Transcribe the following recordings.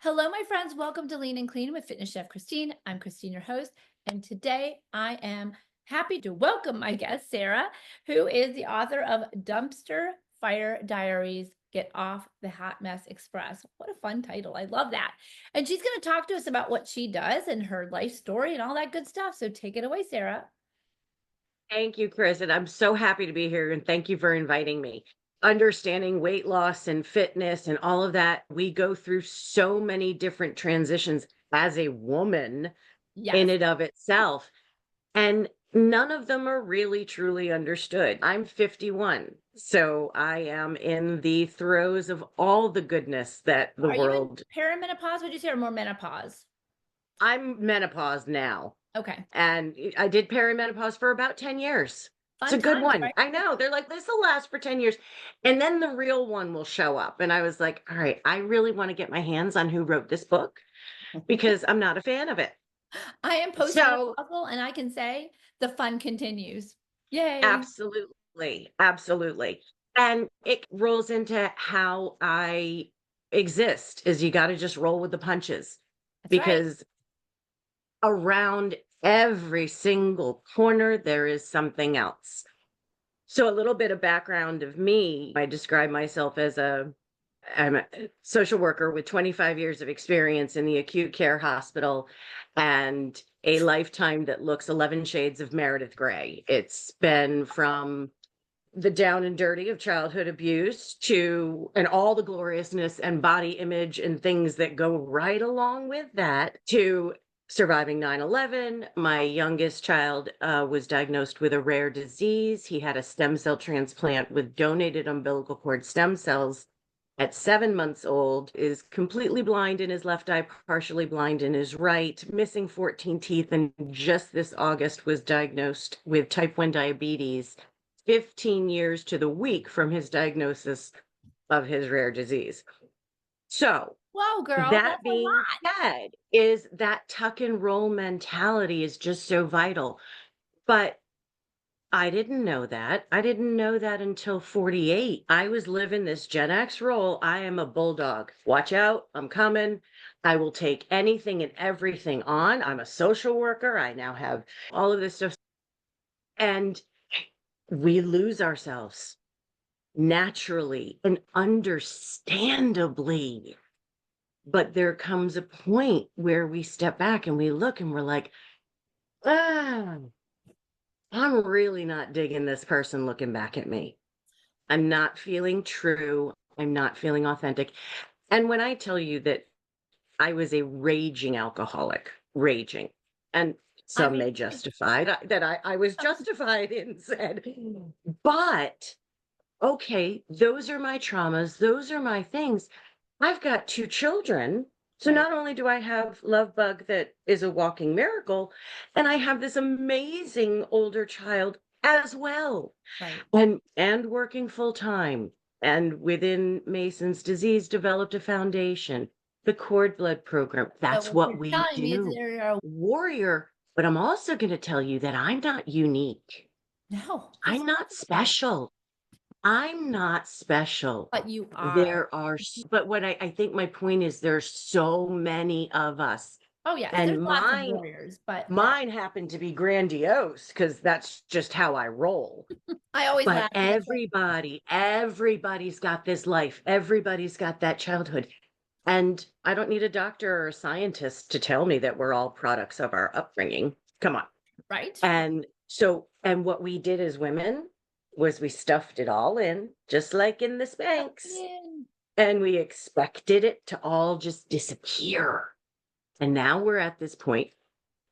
Hello, my friends. Welcome to Lean and Clean with Fitness Chef Christine. I'm Christine, your host. And today I am happy to welcome my guest, Sarah, who is the author of Dumpster Fire Diaries. Get off the hot mess express. What a fun title. I love that. And she's going to talk to us about what she does and her life story and all that good stuff. So take it away, Sarah. Thank you, Chris. And I'm so happy to be here. And thank you for inviting me. Understanding weight loss and fitness and all of that, we go through so many different transitions as a woman in Yes. and of itself. And none of them are really truly understood. I'm 51. So I am in the throes of all the goodness that the Are you in world. perimenopause? Would you say, or more menopause? I'm menopause now. Okay. And I did perimenopause for about 10 years. It's a Fun good times, one. right? I know. They're like, this will last for 10 years. And then the real one will show up. And I was like, all right, I really want to get my hands on who wrote this book because I'm not a fan of it. I am So, postmenopausal, and I can say the fun continues. Yay. absolutely, absolutely. And it rolls into how I exist is you got to just roll with the punches That's right. because around every single corner, there is something else. So a little bit of background of me, I describe myself as I'm a social worker with 25 years of experience in the acute care hospital and a lifetime that looks 11 shades of Meredith Grey. It's been from the down and dirty of childhood abuse to and all the gloriousness and body image and things that go right along with that to surviving 9/11. My youngest child was diagnosed with a rare disease. He had a stem cell transplant with donated umbilical cord stem cells at 7 months old, is completely blind in his left eye, partially blind in his right, missing 14 teeth, and just this August was diagnosed with type 1 diabetes 15 years to the week from his diagnosis of his rare disease. So, Whoa, girl, that that's a being lot. said, is that tuck and roll mentality is just so vital. But I didn't know that. I didn't know that until 48. I was living this Gen X role. I am a bulldog. Watch out. I'm coming. I will take anything and everything on. I'm a social worker. I now have all of this stuff. And we lose ourselves naturally and understandably. But there comes a point where we step back and we look and we're like, ah, I'm really not digging this person looking back at me. I'm not feeling true. I'm not feeling authentic. And when I tell you that I was a raging alcoholic, raging, and I some mean, may justify that I was justified in said, but okay, those are my traumas, those are my things. I've got two children. So right, not only do I have Love Bug that is a walking miracle, and I have this amazing older child as well. right. And working full time. And within Mason's disease, developed a foundation, the cord blood program. But That's what you're what we telling me is do. there are Warrior. But I'm also going to tell you that I'm not unique. no, there's I'm not no, special. I'm not special. but you are. There are, but what I think my point is there's so many of us. Oh, yes, there's And lots of mine, warriors, but yeah, mine happened to be grandiose because that's just how I roll. I always But laugh because I say, everybody's got this life. Everybody's got that childhood. And I don't need a doctor or a scientist to tell me that we're all products of our upbringing. Come on. right? And so, and what we did as women was we stuffed it all in, just like in the Spanx, Yeah. and we expected it to all just disappear. And now we're at this point,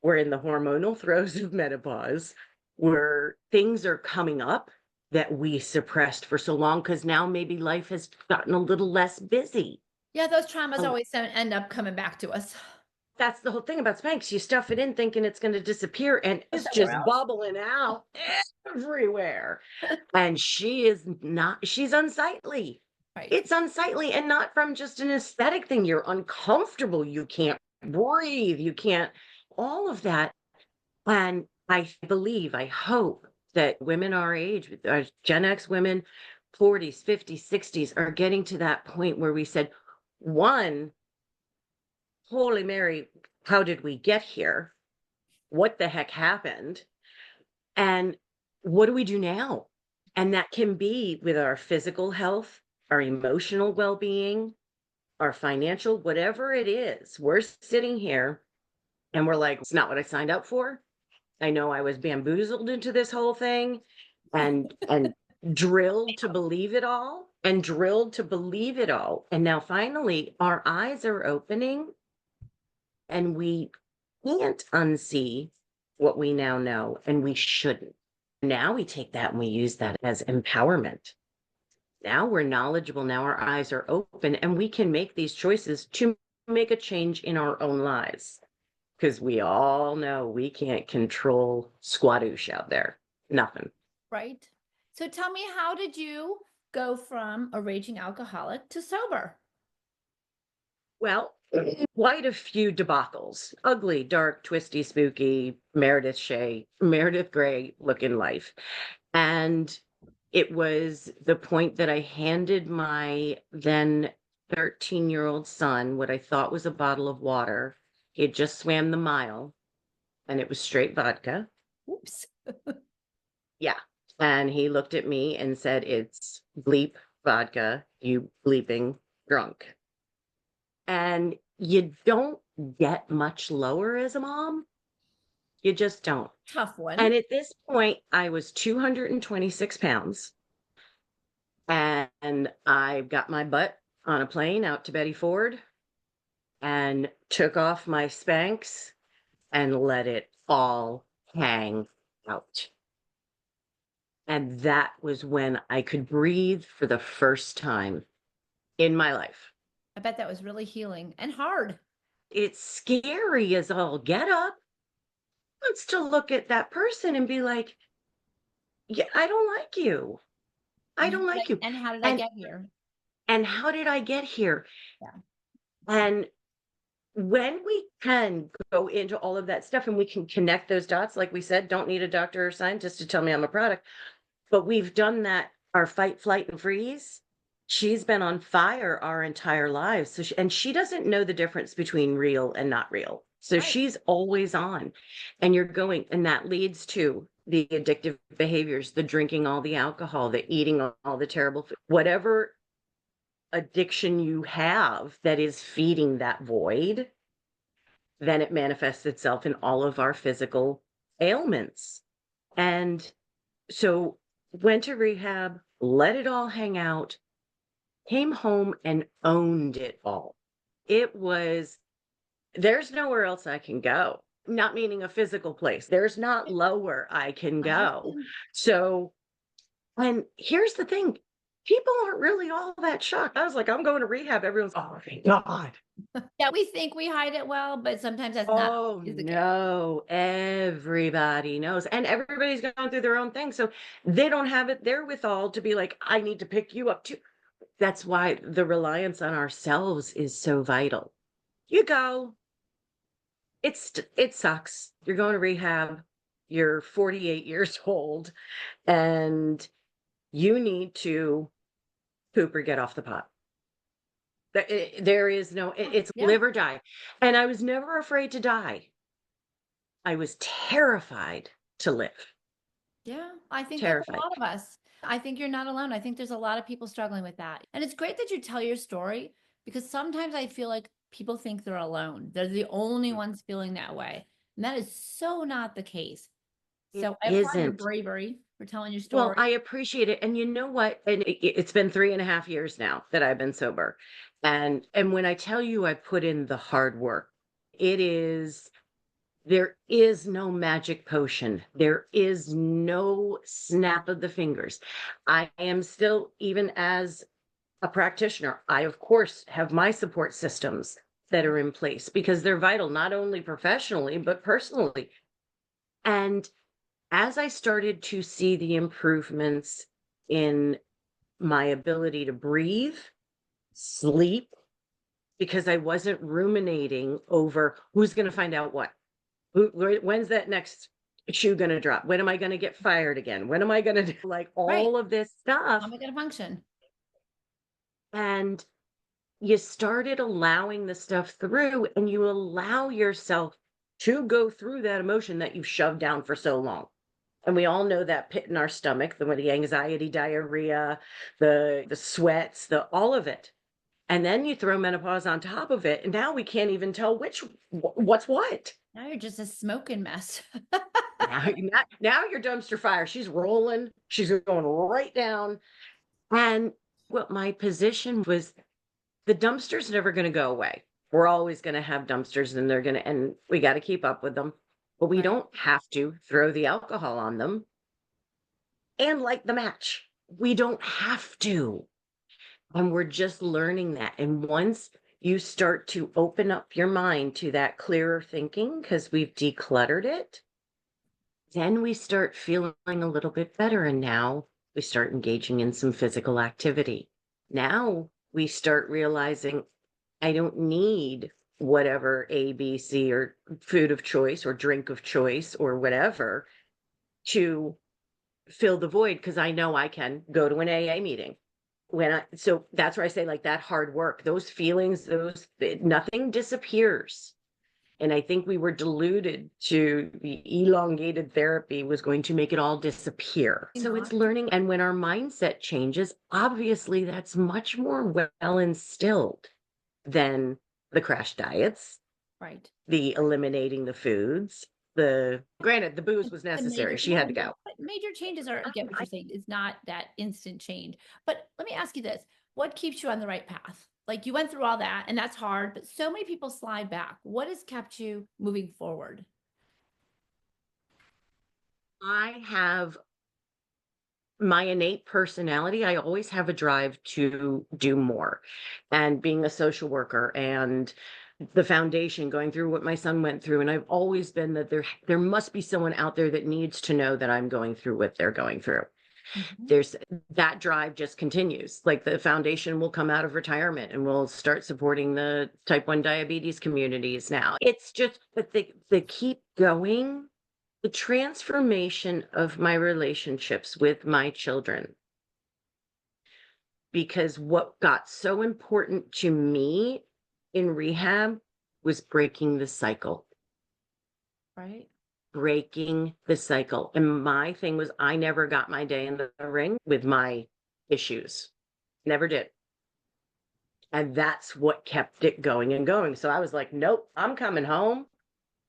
we're in the hormonal throes of menopause, where things are coming up that we suppressed for so long because now maybe life has gotten a little less busy. Yeah, those traumas Oh, always end up coming back to us. that's the whole thing about Spanx. You stuff it in thinking it's going to disappear, and Go it's somewhere just else. bubbling out everywhere. And she is not, she's unsightly. Right. It's unsightly, and not from just an aesthetic thing. You're uncomfortable. You can't breathe. You can't, all of that. And I believe, I hope that women our age, our Gen X women, 40s, 50s, 60s, are getting to that point where we said, one, Holy Mary, how did we get here? What the heck happened? And what do we do now? And that can be with our physical health, our emotional well-being, our financial, whatever it is. We're sitting here and we're like, it's not what I signed up for. I know I was bamboozled into this whole thing and drilled to believe it all and drilled to believe it all. And now finally our eyes are opening and we can't unsee what we now know, and we shouldn't. Now we take that and we use that as empowerment. Now we're knowledgeable. Now our eyes are open and we can make these choices to make a change in our own lives. Because we all know we can't control squadoosh out there. Nothing. Right. So tell me, how did you go from a raging alcoholic to sober? Well, quite a few debacles. Ugly, dark, twisty, spooky, Meredith Grey looking life. And it was the point that I handed my then 13-year-old son what I thought was a bottle of water. He had just swam the mile, and it was straight vodka. Oops. Yeah. And he looked at me and said, "It's bleep vodka, you bleeping drunk." And you don't get much lower as a mom. You just don't. Tough one. And at this point, I was 226 pounds. And I got my butt on a plane out to Betty Ford and took off my Spanx and let it all hang out. And that was when I could breathe for the first time in my life. I bet that was really healing and hard. It's scary as all get up. Wants to look at that person and be like, yeah, I don't like you. I don't like you. And how did I And get here? and how did I get here? Yeah. And when we can go into all of that stuff and we can connect those dots, like we said, don't need a doctor or scientist to tell me I'm a product, but we've done that, our fight, flight, and freeze. She's been on fire our entire lives. So and she doesn't know the difference between real and not real. So Right. she's always on. And you're going, and that leads to the addictive behaviors, the drinking all the alcohol, the eating all the terrible food, whatever addiction you have that is feeding that void, then it manifests itself in all of our physical ailments. And so went to rehab, let it all hang out, came home and owned it all. It was, there's nowhere else I can go. Not meaning a physical place. There's not lower I can I go. understand. So, and here's the thing, people aren't really all that shocked. I was like, I'm going to rehab. Everyone's, oh, thank God. Yeah, we think we hide it well, but sometimes that's not Oh always the case. no, everybody knows. And everybody's going through their own thing. So they don't have it therewithal to be like, I need to pick you up too. That's why the reliance on ourselves is so vital. You go, it sucks. You're going to rehab, you're 48 years old, and you need to poop or get off the pot. There is no, it's Yeah. live or die. And I was never afraid to die. I was terrified to live. Yeah. I think that's a Terrified. lot of us. I think you're not alone. I think there's a lot of people struggling with that. And it's great that you tell your story, because sometimes I feel like people think they're alone. They're the only Mm. ones feeling that way. And that is so not the case. It So I applaud your isn't. bravery for telling your Well, story. I appreciate it. And you know what? And it's been 3.5 years now that I've been sober. And when I tell you I put in the hard work, it is, there is no magic potion. There is no snap of the fingers. I am still, even as a practitioner, I of course have my support systems that are in place because they're vital, not only professionally, but personally. And as I started to see the improvements in my ability to breathe, sleep, because I wasn't ruminating over who's going to find out what, when's that next shoe going to drop? When am I going to get fired again? When am I going to do like Right. all of this How stuff? am I going to function? And you started allowing the stuff through and you allow yourself to go through that emotion that you've shoved down for so long. And we all know that pit in our stomach, the anxiety, diarrhea, the sweats, the all of it. And then you throw menopause on top of it, and now we can't even tell what's what. Now you're just a smoking mess. Now you're dumpster fire. She's rolling. She's going right down. And what my position was, the dumpster's never going to go away. We're always going to have dumpsters, and and we got to keep up with them. But we Right. don't have to throw the alcohol on them and light the match. We don't have to. And we're just learning that. And once you start to open up your mind to that clearer thinking, because we've decluttered it, then we start feeling a little bit better. And now we start engaging in some physical activity. Now we start realizing I don't need whatever A, B, C, or food of choice or drink of choice or whatever to fill the void, because I know I can go to an AA meeting. So that's where I say, like, that hard work, those feelings, nothing disappears. And I think we were deluded to the elongated therapy was going to make it all disappear. So it's learning. And when our mindset changes, obviously that's much more well instilled than the crash diets, Right. the eliminating the foods. Granted, the booze was necessary. She had to go. But major changes are, I get what you're saying, is not that instant change. But let me ask you this. What keeps you on the right path? Like, you went through all that and that's hard, but so many people slide back. What has kept you moving forward? I have my innate personality. I always have a drive to do more. And being a social worker and the foundation, going through what my son went through, and I've always been that there must be someone out there that needs to know that I'm going through what they're going through. There's that drive just continues. Like, the foundation will come out of retirement and we'll start supporting the type 1 diabetes communities now. It's just, but they keep going. The transformation of my relationships with my children, because what got so important to me in rehab was breaking the cycle. Right. Breaking the cycle. And my thing was, I never got my day in the ring with my issues. Never did. And that's what kept it going and going. So I was like, nope, I'm coming home.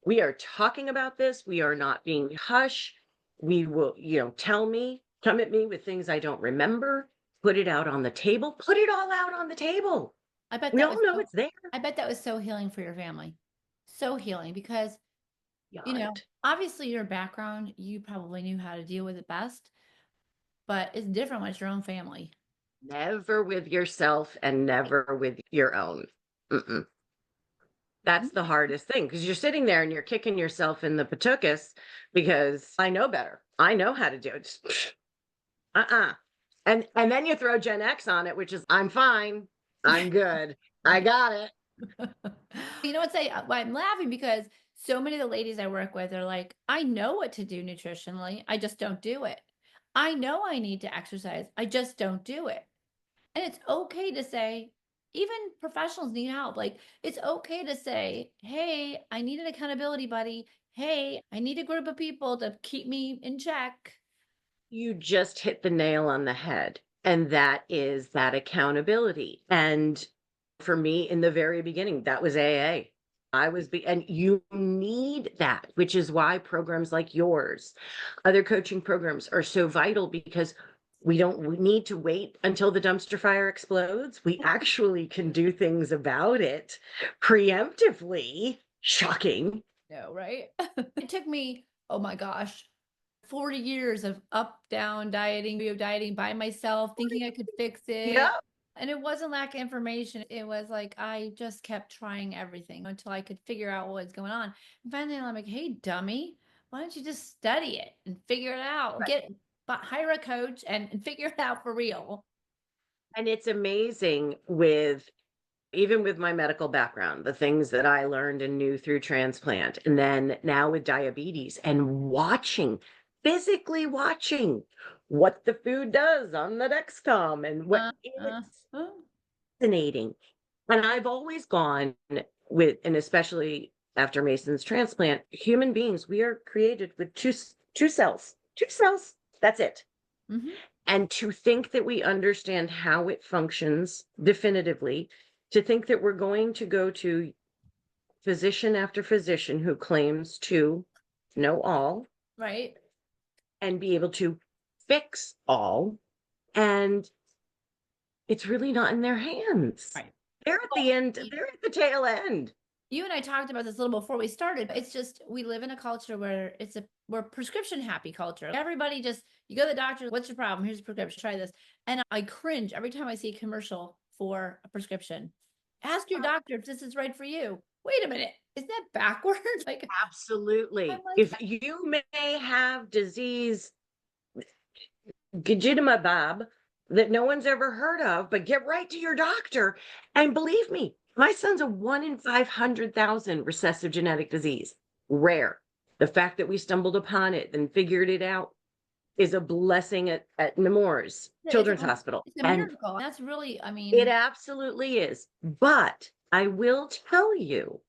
We are talking about this. We are not being hush. We will, come at me with things I don't remember, put it out on the table, put it all out on the table. I bet We that all was know so, it's there. I bet that was so healing for your family. So healing because, Got it. obviously your background, you probably knew how to deal with it best, but it's different when it's your own family. Never with yourself and never with your own. Mm-mm. That's the hardest thing, because you're sitting there and you're kicking yourself in the patookus because I know better. I know how to do it. Just, uh-uh. And then you throw Gen X on it, which is, I'm fine. I'm good. I got it. You know what? Why I'm laughing because so many of the ladies I work with are like, I know what to do nutritionally. I just don't do it. I know I need to exercise. I just don't do it. And it's okay to say, even professionals need help. Like, it's okay to say, hey, I need an accountability buddy. Hey, I need a group of people to keep me in check. You just hit the nail on the head. And that is that accountability. And for me, in the very beginning, that was AA. And you need that, which is why programs like yours, other coaching programs, are so vital, because we need to wait until the dumpster fire explodes. We actually can do things about it preemptively. Shocking. No, right? It took me, oh my gosh, 40 years of up, down dieting, dieting by myself, thinking I could fix it. Yeah. And it wasn't lack of information. It was like I just kept trying everything until I could figure out what was going on. And finally, I'm like, hey, dummy, why don't you just study it and figure it out? But hire a coach and figure it out for real. And it's amazing even with my medical background, the things that I learned and knew through transplant, and then now with diabetes, and physically watching what the food does on the Dexcom, and Uh, it's uh, uh. fascinating. And I've always gone with, and especially after Mason's transplant, human beings, we are created with two cells, two cells. That's it. Mhm. And to think that we understand how it functions definitively, to think that we're going to go to physician after physician who claims to know all Right. and be able to fix all. And it's really not in their hands. Right. They're at the Well, end, they're at the tail end. you and I talked about this a little before we started. It's just we live in a culture where we're prescription happy culture. Everybody just you go to the doctor, what's your problem? Here's a prescription, try this. And I cringe every time I see a commercial for a prescription. Ask your doctor if this is right for you. Wait a minute, is that backwards? Like I'm Absolutely. like, If you may have disease, Bob, that no one's ever heard of, but get right to your doctor. And believe me, my son's a 1 in 500,000 recessive genetic disease. Rare. The fact that we stumbled upon it and figured it out is a blessing at Nemours Children's Hospital. it's a And miracle. That's really, I it mean, absolutely is. But I will tell you,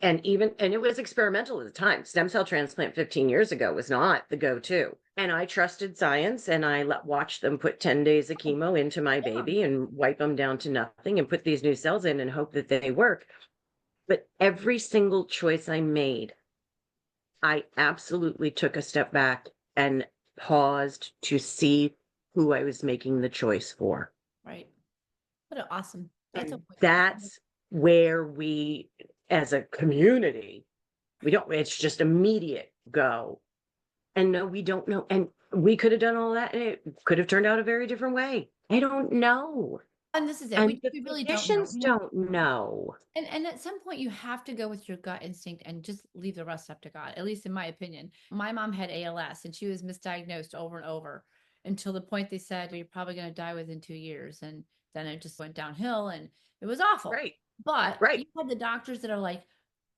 and it was experimental at the time. Stem cell transplant 15 years ago was not the go-to. And I trusted science, and I watched them put 10 days of chemo into my yeah, baby and wipe them down to nothing and put these new cells in and hope that they work. But every single choice I made, I absolutely took a step back and paused to see who I was making the choice for. right. What an awesome. That's a And that's where we, as a community, we don't, it's just immediate go. And no, we don't know. And we could have done all that and it could have turned out a very different way. I don't know. and this is it. And the We really don't know. physicians don't know. And at some point you have to go with your gut instinct and just leave the rest up to God, at least in my opinion. My mom had ALS and she was misdiagnosed over and over until the point they said, well, you're probably going to die within 2 years. And then it just went downhill and it was awful. Right. But Right. you have the doctors that are like,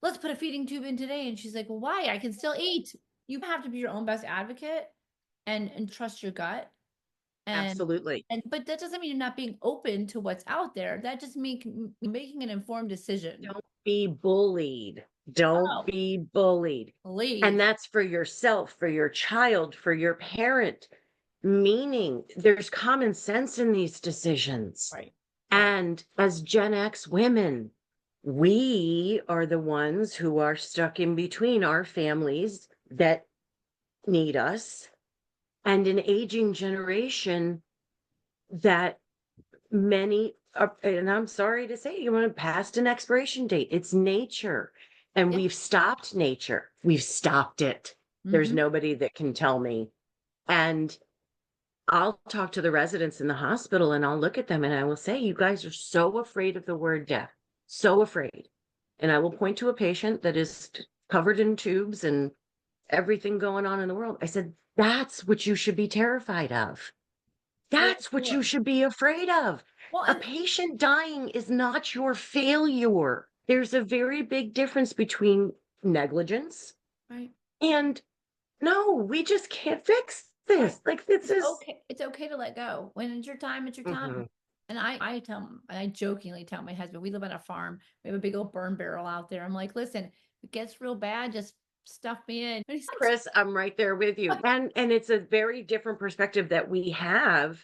let's put a feeding tube in today. And she's like, well, why? I can still eat. You have to be your own best advocate and trust your gut. And Absolutely. but that doesn't mean you're not being open to what's out there. That just making an informed decision. Don't be bullied. Don't Oh, be bullied. And please. that's for yourself, for your child, for your parent. Meaning there's common sense in these decisions. Right. Right. And as Gen X women, we are the ones who are stuck in between our families that need us and an aging generation that many are, and I'm sorry to say, you want to past an expiration date. It's nature. And Yeah. we've stopped nature. We've stopped it. There's Hmm. nobody that can tell me. And I'll talk to the residents in the hospital and I'll look at them and I will say, you guys are so afraid of the word death, so afraid. And I will point to a patient that is covered in tubes and everything going on in the world. I said, that's what you should be terrified of. For That's what you sure. should be afraid of. Well, A and patient dying is not your failure. There's a very big difference between negligence right. and no, we just can't fix Right. this. Like this It's is okay. It's okay to let go. When it's your time, it's your time. Mhm. And I jokingly tell my husband, we live on a farm. We have a big old burn barrel out there. I'm like, listen, if it gets real bad, just stuff me in. And he's like, Chris, I'm right there with you. And it's a very different perspective that we have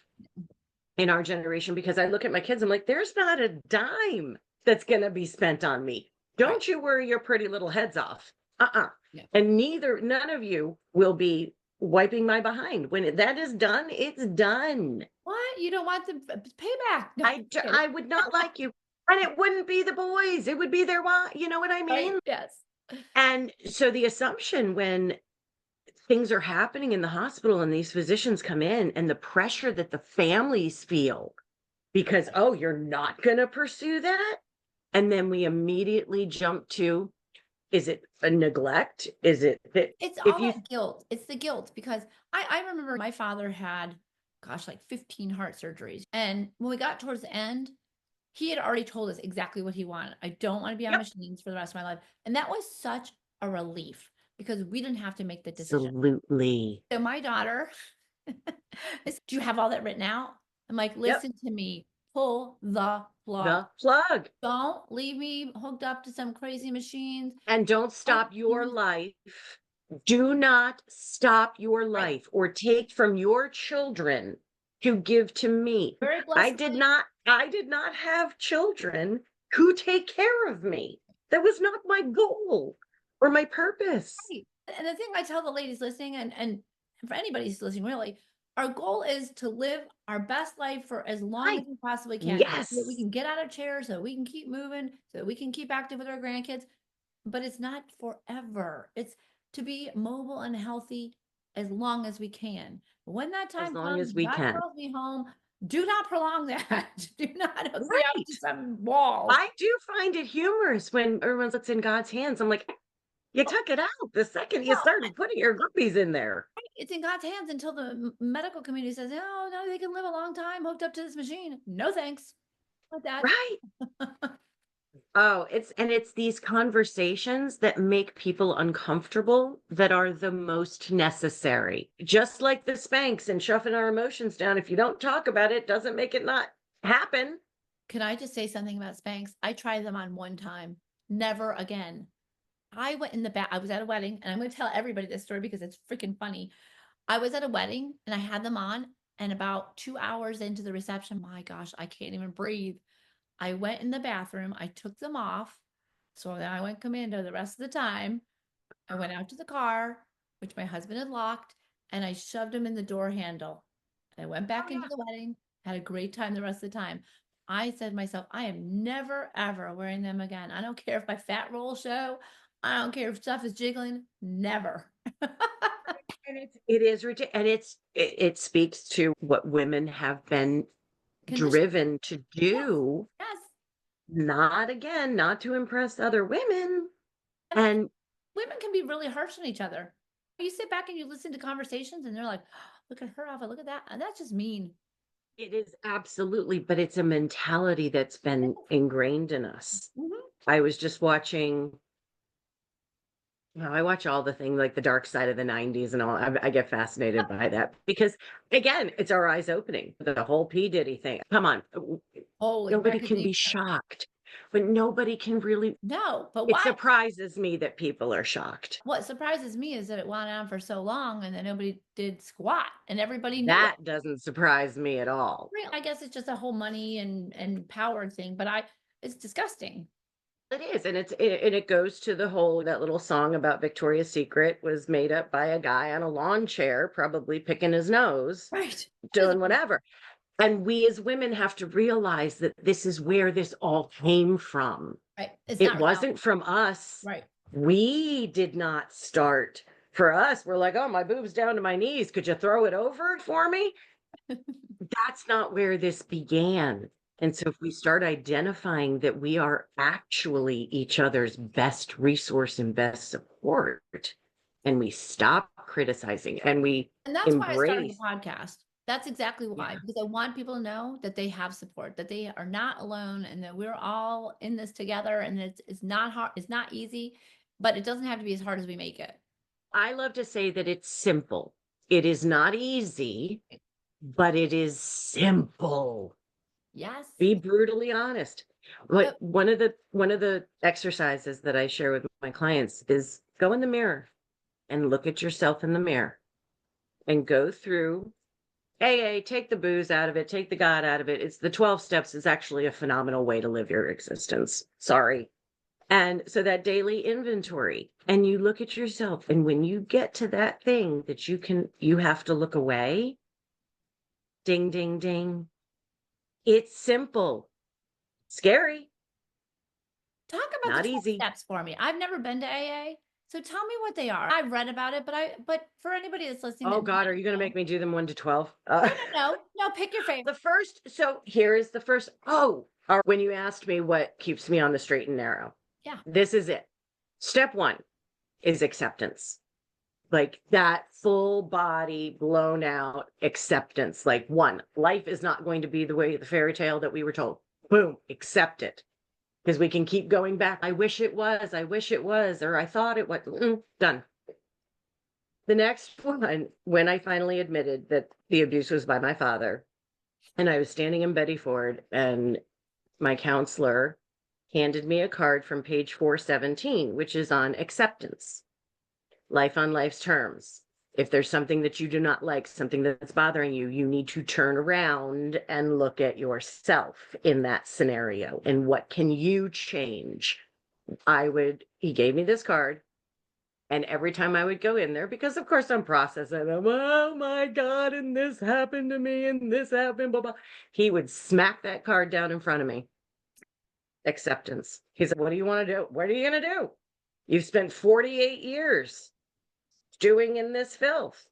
in our generation because I look at my kids, I'm like, there's not a dime that's going to be spent on me. right. Don't you worry your pretty little heads off. Uh-uh. Yeah. And none of you will be wiping my behind. When that is done, it's done. What? You don't want the payback? No, I'm kidding. I would not like you. And it wouldn't be the boys. It would be their wife. You know what I Right? mean? Yes. And so the assumption when things are happening in the hospital and these physicians come in and the pressure that the families feel because, oh, you're not going to pursue that. And then we immediately jump to, is it a neglect? Is it that It's if all you, that guilt. It's the guilt because I remember my father had, gosh, like 15 heart surgeries. And when we got towards the end, he had already told us exactly what he wanted. I don't want to be on yep, machines for the rest of my life. And that was such a relief because we didn't have to make the decision. absolutely. So my daughter do you have all that written out? I'm like, Yep. listen to me, pull the plug. the plug. Don't leave me hooked up to some crazy machines. And don't Don't stop your use life. Do not stop your right. life or take from your children to give to me. Very blessedly. I did not have children who take care of me. That was not my goal or my purpose. Right. And the thing I tell the ladies listening, and for anybody who's listening, really, our goal is to live our best life for as long Right. as we possibly can, so that we Yes. can get out of chairs, so that we can keep moving, so that we can keep active with our grandkids. But it's not forever. It's to be mobile and healthy as long as we can. When that As time long comes, as we God can. calls me home. Do not prolong that. Do not hook me up to Right. some wall. I do find it humorous when everyone's it's in God's hands. I'm like, you took it out the second you Well, started putting your groupies in there. it's in God's hands until the medical community says, "Oh no, they can live a long time hooked up to this machine." No thanks. With that. Right. Oh, it's these conversations that make people uncomfortable that are the most necessary. Just like the Spanx and shoving our emotions down. If you don't talk about it, doesn't make it not happen. Can I just say something about Spanx? I tried them on one time. Never again. I went in the back. I was at a wedding, and I'm going to tell everybody this story because it's freaking funny. I was at a wedding and I had them on, and about 2 hours into the reception, my gosh, I can't even breathe. I went in the bathroom, I took them off. So then I went commando the rest of the time. I went out to the car, which my husband had locked, and I shoved them in the door handle. I went Oh back into yeah. the wedding, had a great time the rest of the time. I said to myself, I am never ever wearing them again. I don't care if my fat roll show. I don't care if stuff is jiggling. Never. And it is ridiculous. And it speaks to what women have been Conditioned. driven to Yes. do, Yes. not again, not to impress other women. And And women can be really harsh on each other. You sit back and you listen to conversations and they're like, "Oh, look at her outfit, look at that." And that's just mean. it is absolutely, but it's a mentality that's been ingrained in us. Mhm. I was just watching, I watch all the things like the dark side of the 90s and all. I get fascinated by that because, again, it's our eyes opening. The whole P. Diddy thing. Come on. Holy Nobody American can Dream. be shocked, but nobody can really. No, but It why? surprises me that people are shocked. What surprises me is that it went on for so long and then nobody did squat and everybody knew it. That doesn't surprise me at all. Right. I guess it's just a whole money and power thing, but it's disgusting. It is, and it goes to the whole that little song about Victoria's Secret was made up by a guy on a lawn chair, probably picking his nose, Right. doing whatever. And we as women have to realize that this is where this all came from. Right. It's It not real. wasn't from us. Right. We did not start. For us, we're like, oh, my boob's down to my knees. Could you throw it over for me? That's not where this began. And so if we start identifying that we are actually each other's best resource and best support, and we stop criticizing and we And that's why I started the embrace, podcast. That's exactly why, yeah, because I want people to know that they have support, that they are not alone, and that we're all in this together. And it's not hard, it's not easy, but it doesn't have to be as hard as we make it. I love to say that it's simple. It is not easy, but it is simple. Yes. Be brutally honest. Like Yep. one of the exercises that I share with my clients is go in the mirror and look at yourself in the mirror and go through AA, take the booze out of it, take the God out of it. It's the 12 steps is actually a phenomenal way to live your existence. Sorry. And so that daily inventory, and you look at yourself, and when you get to that thing that you have to look away, ding, ding, ding. It's simple, scary, Talk about the not 12 easy. steps for me. I've never been to AA, so tell me what they are. I've read about it, but for anybody that's listening Oh that God, are might you going to know. make me do them 1 to 12? No, pick your favorite. The first, so here is the first. When you asked me what keeps me on the straight and narrow, Yeah. this is it. Step one is acceptance. Like that full body, blown out acceptance. Like one, life is not going to be the way the fairy tale that we were told. Boom, accept it. Because we can keep going back. I wish it was, or I thought it was. Done. The next one, when I finally admitted that the abuse was by my father, and I was standing in Betty Ford, and my counselor handed me a card from page 417, which is on acceptance, life on life's terms. If there's something that you do not like, something that's bothering you, you need to turn around and look at yourself in that scenario. And what can you change? He gave me this card. And every time I would go in there, because of course I'm processing, oh my God, and this happened to me, and this happened, blah, blah. He would smack that card down in front of me. Acceptance. He said, what do you want to do? What are you going to do? You've spent 48 years stewing in this filth.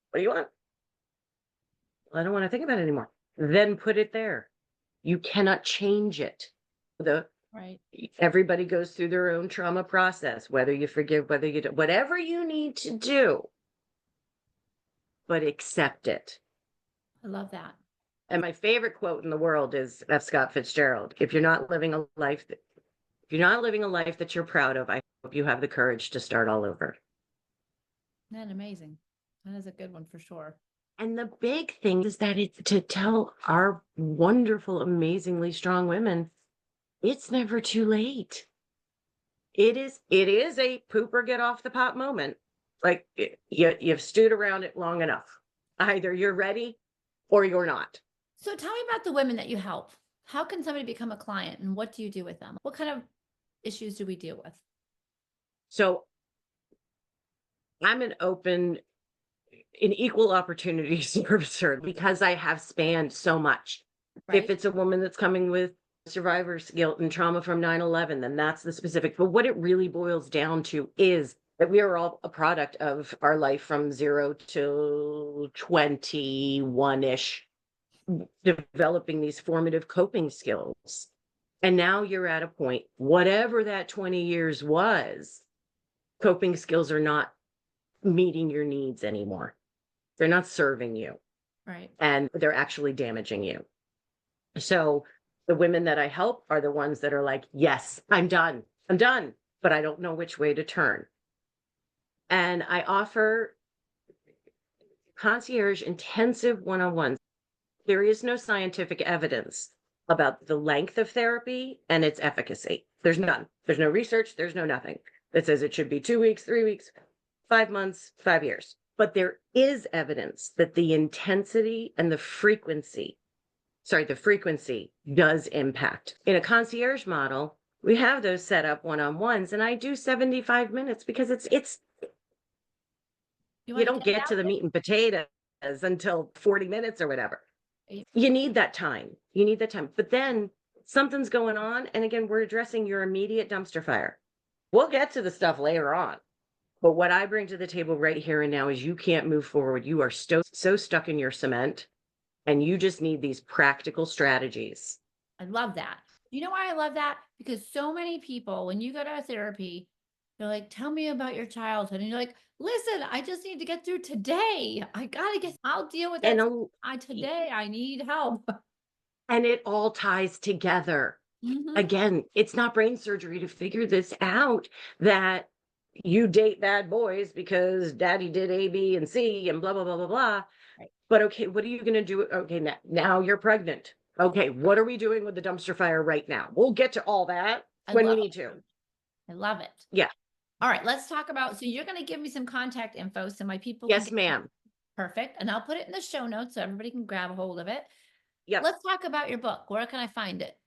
What do you want? Well, I don't want to think about it anymore. Then put it there. You cannot change it. Right. Everybody goes through their own trauma process, whether you forgive, whether you do, whatever you need to do, but accept it. I love that. And my favorite quote in the world is F. Scott Fitzgerald. If you're not living a life that you're proud of, I hope you have the courage to start all over. Isn't that amazing? That is a good one for sure. And the big thing is that it's to tell our wonderful, amazingly strong women, it's never too late. It is a poop or get off the pot moment. Like you've stewed around it long enough. Either you're ready or you're not. So tell me about the women that you help. How can somebody become a client and what do you do with them? What kind of issues do we deal with? So I'm an equal opportunity servicer because I have spanned so much. Right? If it's a woman that's coming with survivor's guilt and trauma from 9/11, then that's the specific. But what it really boils down to is that we are all a product of our life from 0 to 21-ish, developing these formative coping skills. And now you're at a point, whatever that 20 years was, coping skills are not meeting your needs anymore. They're not serving you. Right. And they're actually damaging you. So the women that I help are the ones that are like, yes, I'm done, but I don't know which way to turn. And I offer concierge intensive one-on-ones. There is no scientific evidence about the length of therapy and its efficacy. There's none. There's no research. There's no nothing that says it should be 2 weeks, 3 weeks, 5 months, 5 years. But there is evidence that the intensity and the frequency does impact. In a concierge model, we have those set up one-on-ones, and I do 75 minutes because you don't get to the meat and potatoes until 40 minutes or whatever. You need that time. But then something's going on. And again, we're addressing your immediate dumpster fire. We'll get to the stuff later on. But what I bring to the table right here and now is you can't move forward. You are so stuck in your cement, and you just need these practical strategies. I love that. You know why I love that? Because so many people, when you go to therapy, they're like, tell me about your childhood. And you're like, listen, I just need to get through today. I'll deal with that today. I need help. And it all ties together. Mm-hmm. Again, it's not brain surgery to figure this out, that you date bad boys because daddy did A, B, and C and blah, blah, blah, blah, blah. Right. But okay, what are you going to do? Okay, now you're pregnant. Okay, what are we doing with the dumpster fire right now? We'll get to all that when we need to. I love it. Yeah. All right, let's talk about, so you're going to give me some contact info so my people. Yes, ma'am. Perfect. And I'll put it in the show notes so everybody can grab a hold of it. Yeah. Let's talk about your book. Where can I find it?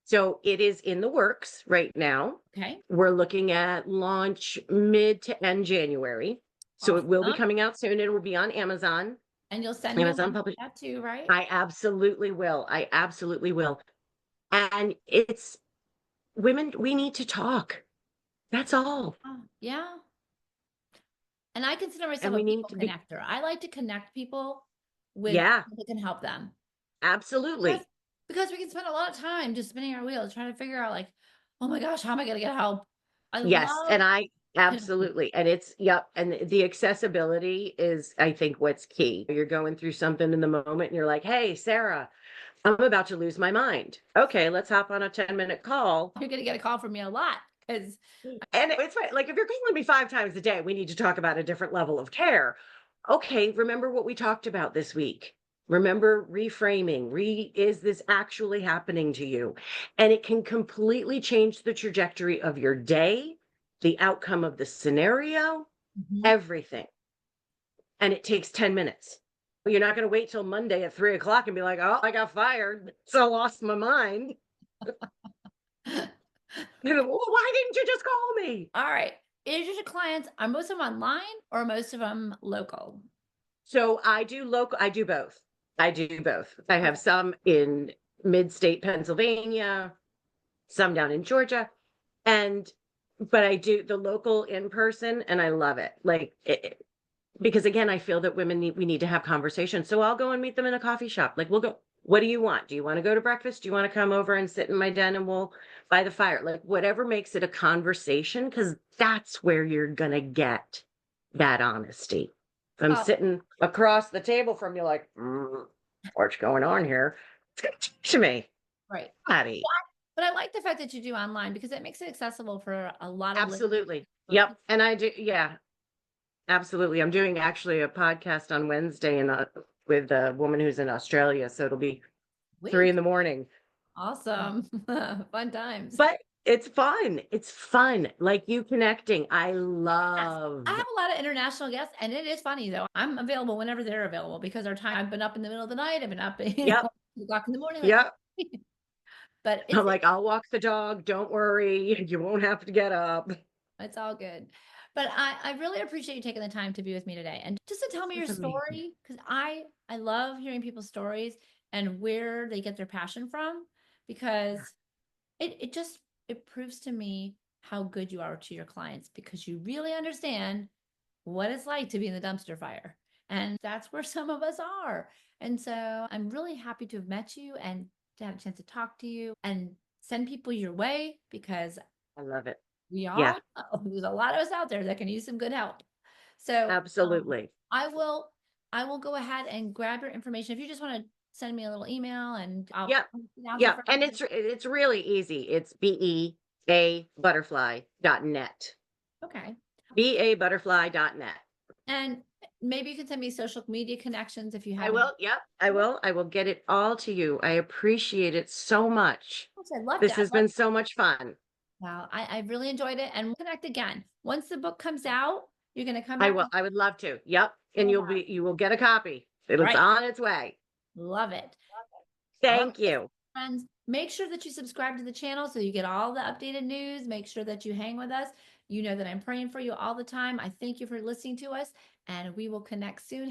So it is in the works right now. Okay. We're looking at launch mid to end January. So it will be coming out soon. It will be on Amazon. And you'll send Amazon that too, right? I absolutely will. And it's women, we need to talk. That's all. Yeah. And I consider myself a people connector. I like to connect people with people that can help them. Absolutely. Because we can spend a lot of time just spinning our wheels trying to figure out, like, oh my gosh, how am I going to get help? Absolutely. And and the accessibility is, I think, what's key. You're going through something in the moment and you're like, hey, Sarah, I'm about to lose my mind. Okay, let's hop on a 10-minute call. You're going to get a call from me a lot. And it's right. Like, if you're calling me 5 times a day, we need to talk about a different level of care. Okay, remember what we talked about this week. Remember reframing. Is this actually happening to you? And it can completely change the trajectory of your day, the outcome of the scenario, Mhm. everything. And it takes 10 minutes. You're not going to wait till Monday at 3 o'clock and be like, oh, I got fired. So I lost my mind. Well, why didn't you just call me? All right. Is your clients, are most of them online or most of them local? So I do local, I do both. I do both. I have Okay. some in mid-state Pennsylvania, some down in Georgia, and but I do the local in person, and I love it. Like because again, I feel that we need to have conversations. So I'll go and meet them in a coffee shop. Like we'll go, what do you want? Do you want to go to breakfast? Do you want to come over and sit in my den and we'll by the fire? Like whatever makes it a conversation, because that's where you're gonna get that honesty. If I'm Oh, sitting across the table from you, like, what's going on here? It's gonna teach me, right. buddy. But I like the fact that you do online because it makes it accessible for a lot of listeners. Absolutely. Yep. And I do, yeah, absolutely. I'm doing actually a podcast on Wednesday and with a woman who's in Australia, so it'll be 3 in Sweet. the morning. Awesome. Fun times. But it's fun. It's fun. Like you connecting. I Yes. I love. have a lot of international guests, and it is funny though. I'm available whenever they're available because our time, I've been up in the middle of the night. I've been up, Yep. 2 o'clock in the morning, like, Yep. but I'm like, I'll walk the dog. Don't worry. You won't have to get up. it's all good. But I really appreciate you taking the time to be with me today and just to tell me your This is amazing. story because I love hearing people's stories and where they get their passion from because it just it proves to me how good you are to your clients because you really understand what it's like to be in the dumpster fire. And that's where some of us are. And so I'm really happy to have met you and to have a chance to talk to you and send people your way because I love it. we Yeah, all know there's a lot of us out there that can use some good help. So absolutely. I will I will go ahead and grab your information. If you just want to send me a little email and I'll Yep. announce it Yep. for And it's really easy. It's beabutterfly.net. okay. Beabutterfly.net. And maybe you can send me social media connections if you I have any. will. Yep. I will. I will get it all to you. I appreciate it so much. I'd love This to. has been so much fun. Well, I really enjoyed it and we'll connect again. Once the book comes out, you're going to come I back will. and I would love to. Yep. And share about it. you will get a copy. It's Right. on its way. Love it. All right, Thank you. friends. Make sure that you subscribe to the channel so you get all the updated news. Make sure that you hang with us. You know that I'm praying for you all the time. I thank you for listening to us and we will connect soon.